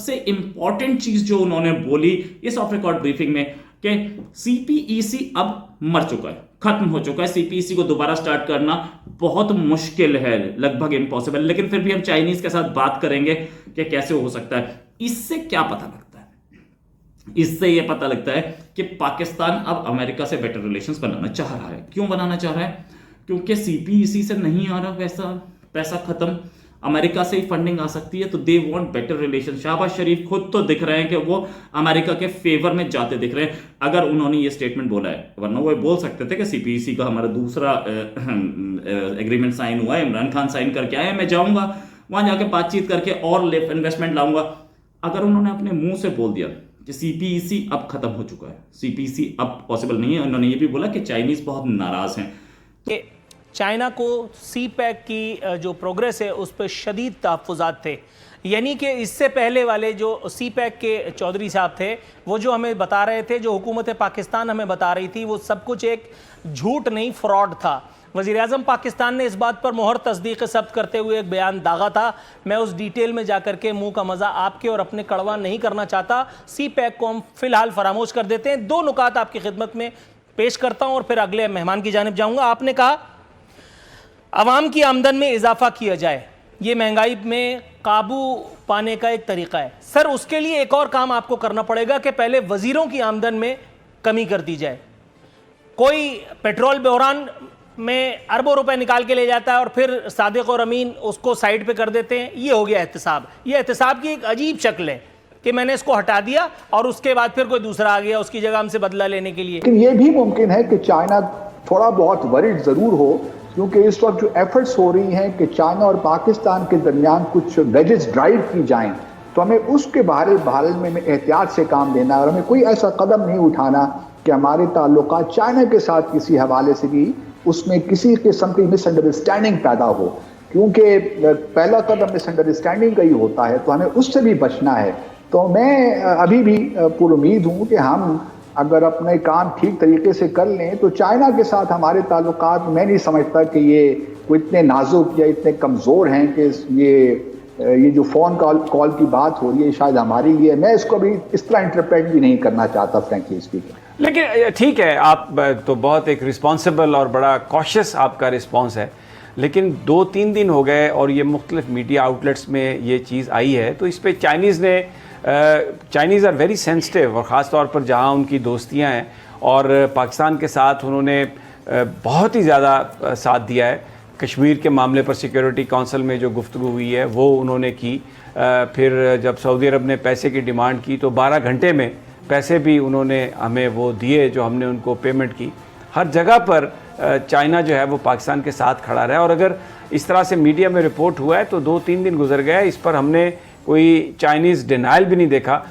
सबसे इंपॉर्टेंट चीज जो उन्होंने बोली इस ऑफ रिकॉर्ड ब्रीफिंग में कि सीपीईसी अब मर चुका है, खत्म हो चुका है। सीपीईसी को दोबारा स्टार्ट करना बहुत मुश्किल है, लगभग इम्पॉसिबल। लेकिन फिर भी हम चाइनीज के साथ बात करेंगे कि कैसे हो सकता है। इससे क्या पता लगता है? इससे यह पता लगता है कि पाकिस्तान अब अमेरिका से बेटर रिलेशंस बनाना चाह रहा है। क्यों बनाना चाह रहा है? क्योंकि सीपीईसी से नहीं आ रहा पैसा खत्म, अमेरिका से ही फंडिंग आ सकती है, तो they want better relation. Shehbaz Sharif खुद तो दिख रहे हैं कि वो अमेरिका के फेवर में जाते दिख रहे हैं, अगर उन्होंने ये स्टेटमेंट बोला है। वरना वो बोल सकते थे कि सीपीईसी का हमारा दूसरा एग्रीमेंट साइन हुआ है, इमरान खान साइन करके आए, मैं जाऊंगा वहां जाके बातचीत करके और इन्वेस्टमेंट लाऊंगा। अगर उन्होंने अपने मुंह से बोल दिया कि सीपीईसी अब खत्म हो चुका है, सीपीईसी अब पॉसिबल नहीं है, उन्होंने ये भी बोला कि चाइनीज बहुत नाराज हैं, तो चाइना को सी पैक की जो प्रोग्रेस है उस पर शदीद तहफ़्फ़ुज़ात थे। यानी कि इससे पहले वाले जो सी पैक के चौधरी साहब थे वो जो हमें बता रहे थे, जो हुकूमत पाकिस्तान हमें बता रही थी, वो सब कुछ एक झूठ नहीं, फ्रॉड था। वज़ीर-ए-आज़म पाकिस्तान ने इस बात पर मोहर तस्दीक सब्त करते हुए एक बयान दागा था। मैं उस डिटेल में जाकर के मुंह का मज़ा आपके और अपने कड़वा नहीं करना चाहता। सी पैक को हम फ़िलहाल फरामोश कर देते हैं। दो नुकात आपकी खिदमत में पेश करता हूँ और फिर अगले मेहमान की जानिब जाऊँगा। आपने कहा अवाम की आमदन में इजाफा किया जाए, ये महंगाई में काबू पाने का एक तरीका है। सर, उसके लिए एक और काम आपको करना पड़ेगा कि पहले वजीरों की आमदन में कमी कर दी जाए। कोई पेट्रोल बहरान में अरबों रुपए निकाल के ले जाता है और फिर सादिक और अमीन उसको साइड पे कर देते हैं। ये हो गया एहतसाब। ये एहतसाब की एक अजीब शक्ल है कि मैंने इसको हटा दिया और उसके बाद फिर कोई दूसरा आ गया उसकी जगह हमसे बदला लेने के लिए। लेकिन ये भी मुमकिन है कि चाइना थोड़ा बहुत वरीड जरूर हो, क्योंकि इस वक्त जो एफर्ट्स हो रही हैं कि चाइना और पाकिस्तान के दरमियान कुछ वेजेस ड्राइव की जाएं, तो हमें उसके बारे में एहतियात से काम लेना और हमें कोई ऐसा कदम नहीं उठाना कि हमारे ताल्लुकात चाइना के साथ किसी हवाले से भी उसमें किसी किस्म की मिसअंडरस्टैंडिंग पैदा हो, क्योंकि पहला कदम मिसअंडरस्टैंडिंग का ही होता है, तो हमें उससे भी बचना है। तो मैं अभी भी पुरुमीद हूँ कि हम अगर अपने काम ठीक तरीके से कर लें तो चाइना के साथ हमारे ताल्लुकात, मैं नहीं समझता कि ये कोई इतने नाजुक या इतने कमज़ोर हैं कि ये जो फ़ोन कॉल की बात हो रही है शायद हमारे लिए, मैं इसको भी इस तरह इंटरप्रेट भी नहीं करना चाहता फ्रैंकली स्पीकिंग। लेकिन ठीक है, आप तो बहुत एक रिस्पॉन्सिबल और बड़ा कॉशियस आपका रिस्पॉन्स है, लेकिन 2-3 दिन हो गए और ये मुख्तलिफ मीडिया आउटलेट्स में ये चीज़ आई है, तो इस पर चाइनीज़ आर वेरी सेंसिटिव, और ख़ास तौर पर जहाँ उनकी दोस्तियाँ हैं और पाकिस्तान के साथ उन्होंने बहुत ही ज़्यादा साथ दिया है। कश्मीर के मामले पर सिक्योरिटी काउंसिल में जो गुफ्तगू हुई है वो उन्होंने की। फिर जब सऊदी अरब ने पैसे की डिमांड की तो 12 घंटे में पैसे भी उन्होंने हमें वो दिए जो हमने उनको पेमेंट की। हर जगह पर चाइना जो है वो पाकिस्तान के साथ खड़ा रहा है, और अगर इस तरह से मीडिया में रिपोर्ट हुआ है तो 2-3 दिन गुजर गए, इस पर हमने कोई चाइनीज़ डिनाइल भी नहीं देखा।